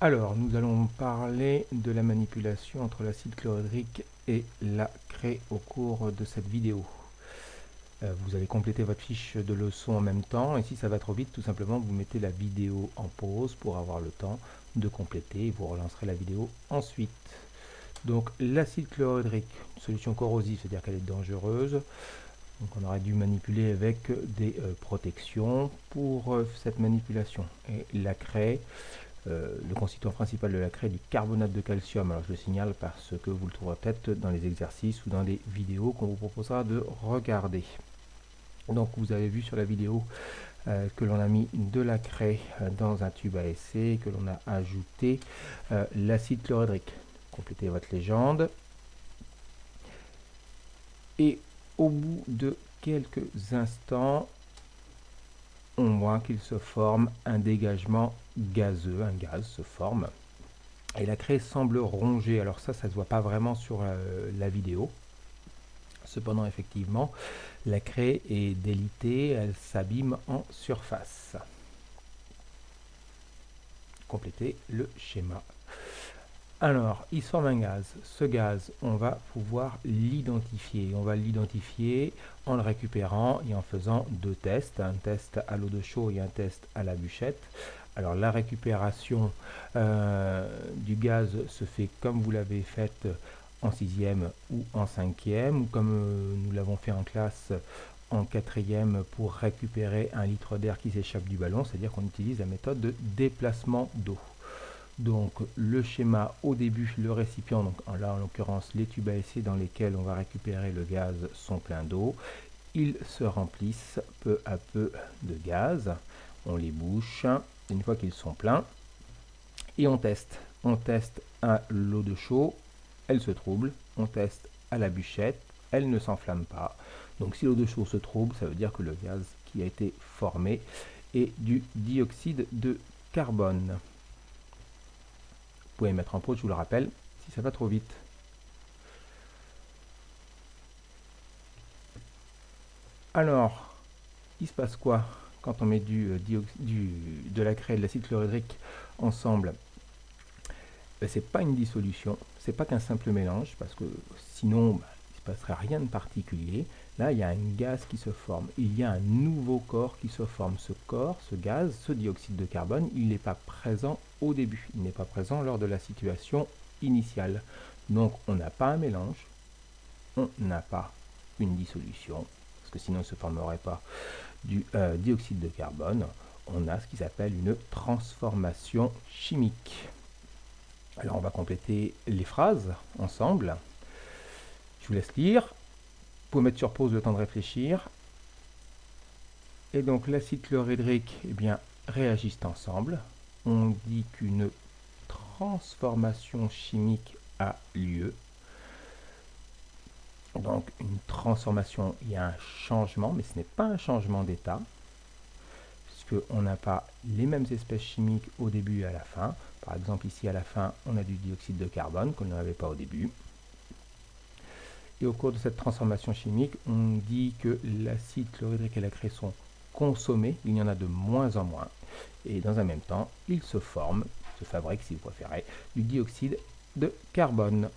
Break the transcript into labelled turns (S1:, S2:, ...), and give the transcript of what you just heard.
S1: Alors, nous allons parler de la manipulation entre l'acide chlorhydrique et la craie au cours de cette vidéo. Vous allez compléter votre fiche de leçon en même temps, et si ça va trop vite, tout simplement, vous mettez la vidéo en pause pour avoir le temps de compléter, et vous relancerez la vidéo ensuite. Donc, l'acide chlorhydrique, solution corrosive, c'est-à-dire qu'elle est dangereuse. Donc, on aurait dû manipuler avec des protections pour cette manipulation. Et la craie, le constituant principal de la craie est du carbonate de calcium. Alors je le signale parce que vous le trouverez peut-être dans les exercices ou dans les vidéos qu'on vous proposera de regarder. Donc vous avez vu sur la vidéo que l'on a mis de la craie dans un tube à essai, que l'on a ajouté l'acide chlorhydrique. Complétez votre légende. Et au bout de quelques instants, on voit qu'il se forme un dégagement gazeux, un gaz se forme. Et la craie semble ronger. Alors ça se voit pas vraiment sur la vidéo. Cependant, effectivement, la craie est délitée, elle s'abîme en surface. Complétez le schéma. Alors, il se forme un gaz. Ce gaz, on va pouvoir l'identifier. On va l'identifier en le récupérant et en faisant deux tests. Un test à l'eau de chaux et un test à la bûchette. Alors, la récupération du gaz se fait comme vous l'avez fait en 6e ou en 5e, ou comme nous l'avons fait en classe en 4e pour récupérer un litre d'air qui s'échappe du ballon, c'est-à-dire qu'on utilise la méthode de déplacement d'eau. Donc le schéma au début, le récipient, donc là en l'occurrence les tubes à essai dans lesquels on va récupérer le gaz sont pleins d'eau. Ils se remplissent peu à peu de gaz. On les bouche une fois qu'ils sont pleins et on teste. On teste à l'eau de chaux, elle se trouble. On teste à la bûchette, elle ne s'enflamme pas. Donc si l'eau de chaux se trouble, ça veut dire que le gaz qui a été formé est du dioxyde de carbone. Vous pouvez mettre en pause, je vous le rappelle, si ça va trop vite. Alors, il se passe quoi quand on met de la craie et de l'acide chlorhydrique ensemble? C'est pas une dissolution, c'est pas qu'un simple mélange, parce que sinon, il ne se passerait rien de particulier. Là, il y a un gaz qui se forme, il y a un nouveau corps qui se forme. Ce corps, ce gaz, ce dioxyde de carbone, il n'est pas présent au début, il n'est pas présent lors de la situation initiale. Donc, on n'a pas un mélange, on n'a pas une dissolution, parce que sinon il ne se formerait pas du dioxyde de carbone. On a ce qui s'appelle une transformation chimique. Alors on va compléter les phrases ensemble. Je vous laisse lire. Vous pouvez mettre sur pause le temps de réfléchir. Et donc l'acide chlorhydrique, eh bien, réagissent ensemble. On dit qu'une transformation chimique a lieu. Donc une transformation, il y a un changement, mais ce n'est pas un changement d'état, puisqu'on n'a pas les mêmes espèces chimiques au début et à la fin. Par exemple, ici à la fin, on a du dioxyde de carbone qu'on n'avait pas au début. Et au cours de cette transformation chimique, on dit que l'acide chlorhydrique et la craie sont consommés, il y en a de moins en moins. Et dans un même temps, il se forme, se fabrique si vous préférez, du dioxyde de carbone.